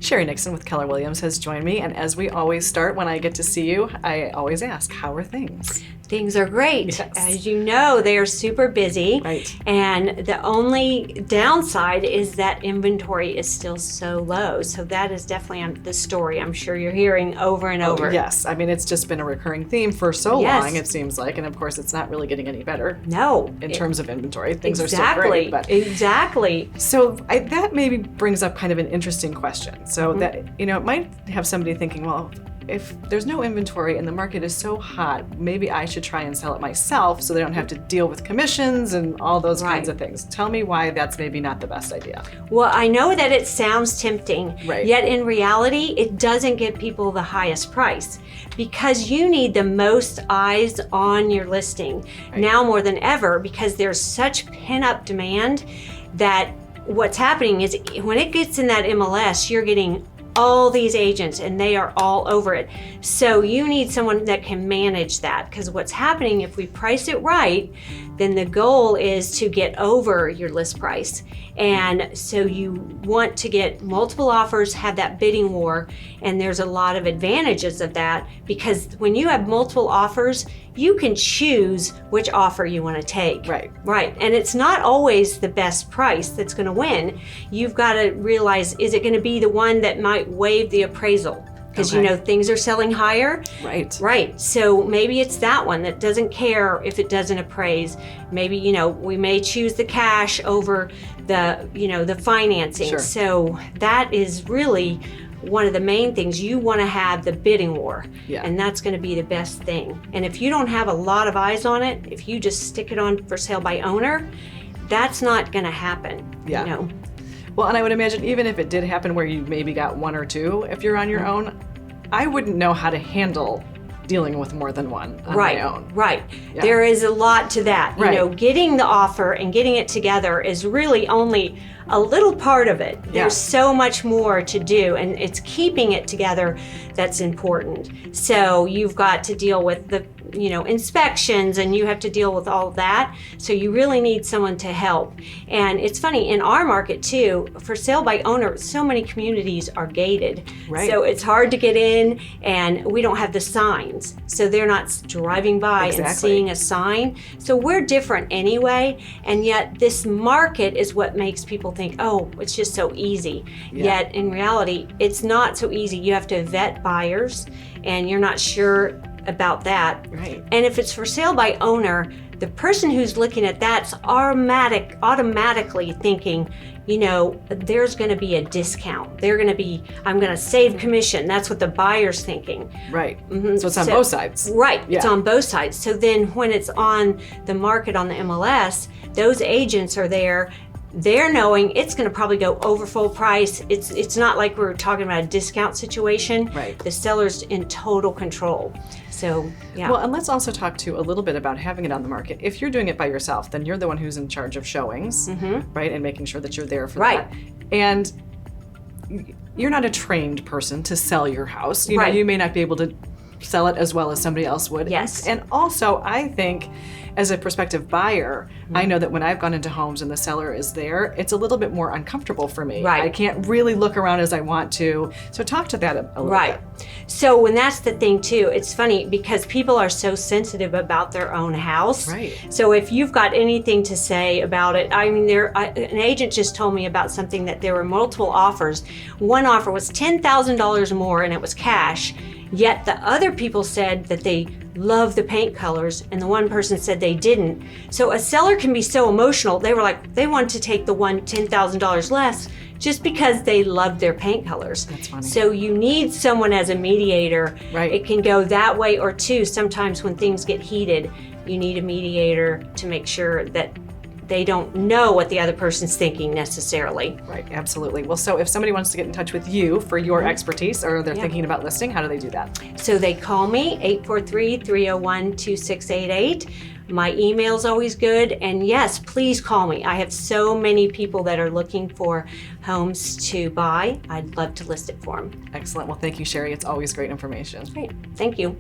Sheri Nixon with Keller Williams has joined me, and as we always start when I get to see you, I always ask, how are things? Things are great. Yes. As you know, they are super busy. Right. And the only downside is that inventory is still so low. So that is definitely the story I'm sure you're hearing over and over. Yes, I mean, it's just been a recurring theme for so Yes. long, it seems like, and of course it's not really getting any better. No. In terms of inventory, things exactly, are still great. But exactly. So that maybe brings up kind of an interesting question. So that, it might have somebody thinking, well, if there's no inventory and the market is so hot, maybe I should try and sell it myself so they don't have to deal with commissions and all those kinds of things. Tell me why that's maybe not the best idea. Well, I know that it sounds tempting, Right. yet in reality, it doesn't get people the highest price because you need the most eyes on your listing now more than ever because there's such pent-up demand that what's happening is when it gets in that MLS, you're getting all these agents and they are all over it. So you need someone that can manage that because what's happening if we price it right, then the goal is to get over your list price. And so you want to get multiple offers, have that bidding war, and there's a lot of advantages of that because when you have multiple offers, you can choose which offer you want to take. Right. Right. And it's not always the best price that's going to win. You've got to realize, is it going to be the one that might waive the appraisal? Because things are selling higher. Right. Right. So maybe it's that one that doesn't care if it doesn't appraise. Maybe, we may choose the cash over the financing. Sure. So that is really one of the main things. You want to have the bidding war, and that's going to be the best thing. And if you don't have a lot of eyes on it, if you just stick it on for sale by owner, that's not going to happen. Yeah. Well, and I would imagine even if it did happen where you maybe got one or two, if you're on your own, I wouldn't know how to handle dealing with more than one on my own. Right. Yeah. There is a lot to that. Getting the offer and getting it together is really only a little part of it. There's so much more to do, and it's keeping it together that's important. So you've got to deal with the inspections, and you have to deal with all of that. So you really need someone to help. And it's funny, in our market too, for sale by owner, so many communities are gated. Right. So it's hard to get in, and we don't have the signs. So they're not driving by and seeing a sign. So we're different anyway, and yet this market is what makes people think, oh, it's just so easy. Yet in reality, it's not so easy. You have to vet buyers, and you're not sure about that. Right. And if it's for sale by owner, the person who's looking at that's automatically thinking, there's going to be a discount. I'm going to save commission. That's what the buyer's thinking. Right. So it's on both sides. Right. It's on both sides. So then when it's on the market on the MLS, those agents are there. They're knowing it's going to probably go over full price. It's not like we're talking about a discount situation. Right. The seller's in total control. So, Well, and let's also talk a little bit about having it on the market. If you're doing it by yourself, then you're the one who's in charge of showings, right? And making sure that you're there for that. And you're not a trained person to sell your house. You know, you may not be able to sell it as well as somebody else would. Yes. And also, I think, as a prospective buyer, I know that when I've gone into homes and the seller is there, it's a little bit more uncomfortable for me. Right. I can't really look around as I want to. So talk to that a little bit. So when that's the thing too, it's funny because people are so sensitive about their own house. Right. So if you've got anything to say about it, I mean, an agent just told me about something that there were multiple offers. One offer was $10,000 more and it was cash. Yet the other people said that they love the paint colors, and the one person said they didn't. So a seller can be so emotional. They were like, they want to take the one $10,000 less just because they love their paint colors. That's funny. So you need someone as a mediator. Right. It can go that way or two. Sometimes when things get heated, you need a mediator to make sure that they don't know what the other person's thinking necessarily. Right, absolutely. Well, so if somebody wants to get in touch with you for your expertise or they're thinking about listing, how do they do that? So they call me, 843-301-2688. My email's always good. And yes, please call me. I have so many people that are looking for homes to buy. I'd love to list it for them. Excellent. Well, thank you, Sheri. It's always great information. Great. Thank you.